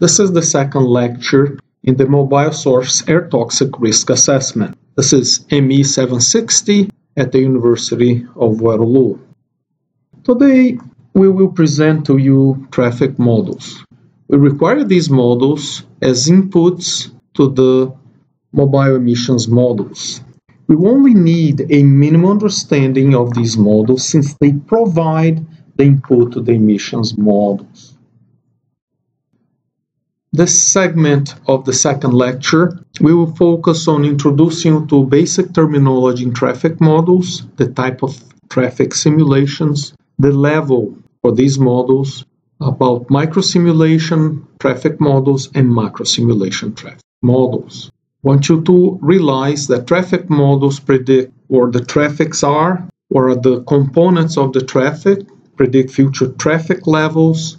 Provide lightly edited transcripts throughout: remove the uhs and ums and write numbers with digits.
This is the second lecture in the mobile source air toxic risk assessment. This is ME 760 at the University of Waterloo. Today we will present to you traffic models. We require these models as inputs to the mobile emissions models. We only need a minimum understanding of these models since they provide the input to the emissions models. This segment of the second lecture, we will focus on introducing you to basic terminology in traffic models, the type of traffic simulations, the level for these models, about micro-simulation traffic models and macro-simulation traffic models. I want you to realize that traffic models predict where the traffics are, what are the components of the traffic, predict future traffic levels,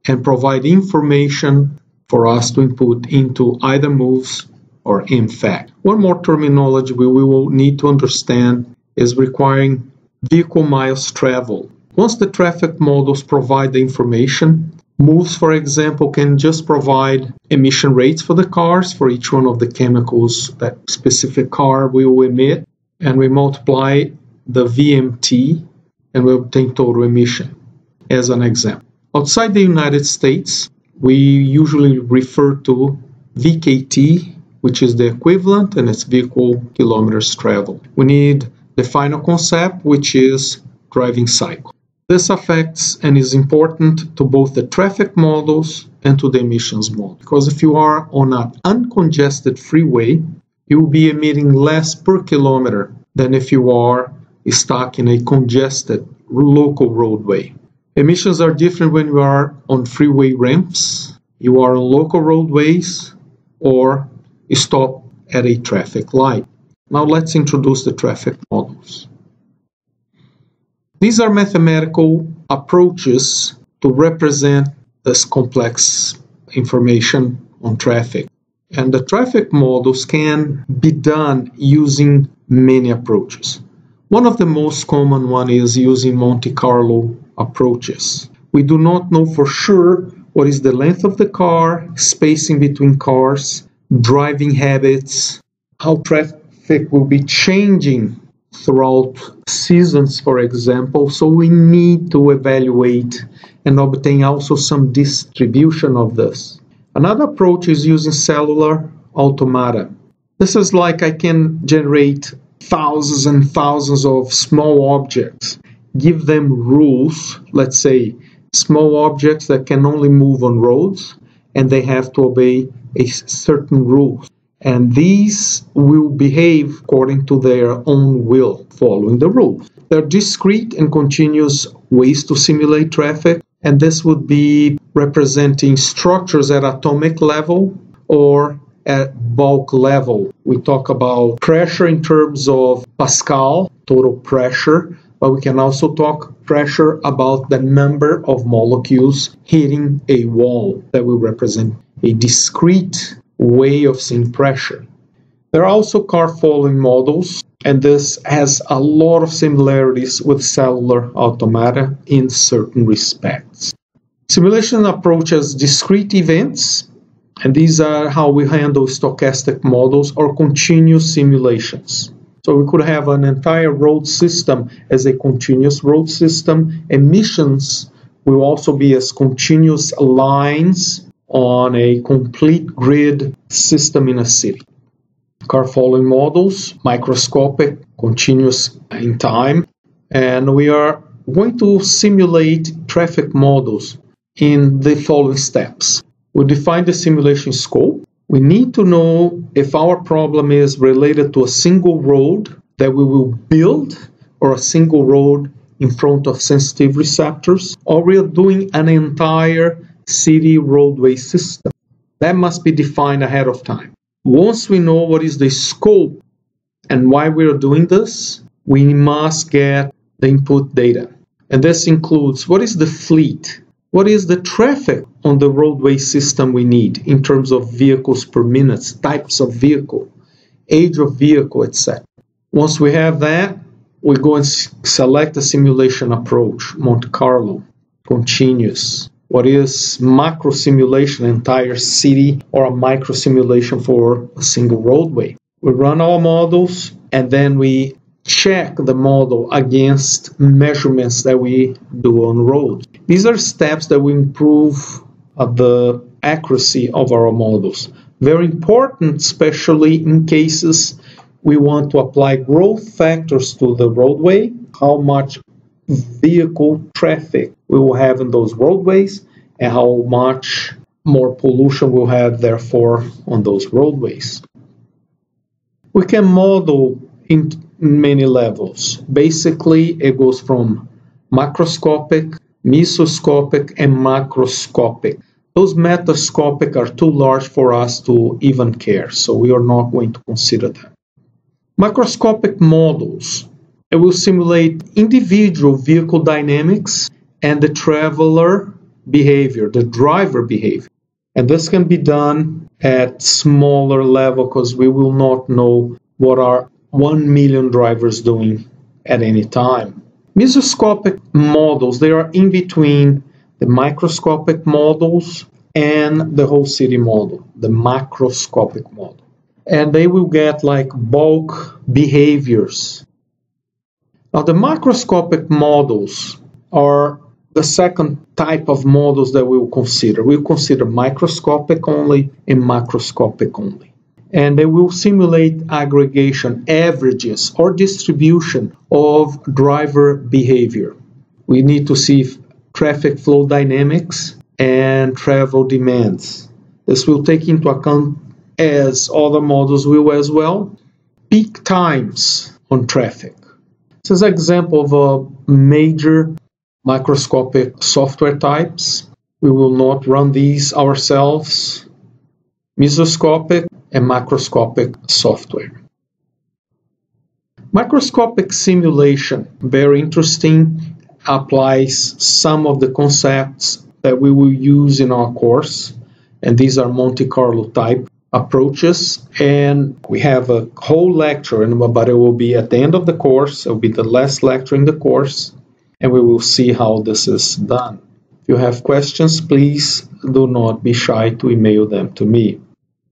and provide information for us to input into either moves or in fact. One more terminology we will need to understand is requiring vehicle miles traveled. Once the traffic models provide the information, moves, for example, can just provide emission rates for the cars, for each one of the chemicals that specific car will emit, and we multiply the VMT and we obtain total emission, as an example. Outside the United States, we usually refer to VKT, which is the equivalent, and it's vehicle kilometers traveled. We need the final concept, which is driving cycle. This affects and is important to both the traffic models and to the emissions model. Because if you are on an uncongested freeway, you will be emitting less per kilometer than if you are stuck in a congested local roadway. Emissions are different when you are on freeway ramps, you are on local roadways, or you stop at a traffic light. Now let's introduce the traffic models. These are mathematical approaches to represent this complex information on traffic. And the traffic models can be done using many approaches. One of the most common one is using Monte Carlo approaches. We do not know for sure what is the length of the car, spacing between cars, driving habits, how traffic will be changing throughout seasons, for example, so we need to evaluate and obtain also some distribution of this. Another approach is using cellular automata. This is like I can generate thousands and thousands of small objects, give them rules, let's say small objects that can only move on roads, and they have to obey a certain rules. And these will behave according to their own will, following the rules. There are discrete and continuous ways to simulate traffic, and this would be representing structures at atomic level or at bulk level. We talk about pressure in terms of Pascal, total pressure, but we can also talk pressure about the number of molecules hitting a wall. That will represent a discrete way of seeing pressure. There are also car following models, and this has a lot of similarities with cellular automata in certain respects. Simulation approaches discrete events, and these are how we handle stochastic models or continuous simulations. So we could have an entire road system as a continuous road system. Emissions will also be as continuous lines on a complete grid system in a city. Car following models, microscopic, continuous in time, and we are going to simulate traffic models in the following steps. We define the simulation scope. We need to know if our problem is related to a single road that we will build or a single road in front of sensitive receptors, or we are doing an entire city roadway system. That must be defined ahead of time. Once we know what is the scope and why we are doing this, we must get the input data. And this includes what is the fleet, what is the traffic on the roadway system we need in terms of vehicles per minute, types of vehicle, age of vehicle, etc. Once we have that, we go and select a simulation approach, Monte Carlo, continuous. what is macro simulation, entire city, or a micro simulation for a single roadway. We run our models and then we check the model against measurements that we do on road. These are steps that will improve the accuracy of our models. Very important, especially in cases we want to apply growth factors to the roadway, how much vehicle traffic we will have in those roadways, and how much more pollution we'll have, therefore, on those roadways. We can model in many levels. Basically, it goes from macroscopic, mesoscopic, and macroscopic. Those metascopic are too large for us to even care, so we are not going to consider them. Macroscopic models, it will simulate individual vehicle dynamics and the traveler behavior, the driver behavior. And this can be done at smaller level because we will not know what are 1 million drivers doing at any time. Mesoscopic models, they are in between the microscopic models and the whole city model, the macroscopic model. And they will get like bulk behaviors. Now the macroscopic models are the second type of models that we will consider. We will consider microscopic only and macroscopic only. And they will simulate aggregation, averages, or distribution of driver behavior. We need to see traffic flow dynamics and travel demands. This will take into account, as other models will as well, peak times on traffic. This is an example of a major microscopic software types. We will not run these ourselves. Mesoscopic and macroscopic software. Microscopic simulation, very interesting, applies some of the concepts that we will use in our course, and these are Monte Carlo type approaches, and we have a whole lecture, but it will be at the end of the course. It will be the last lecture in the course, and we will see how this is done. If you have questions, please do not be shy to email them to me.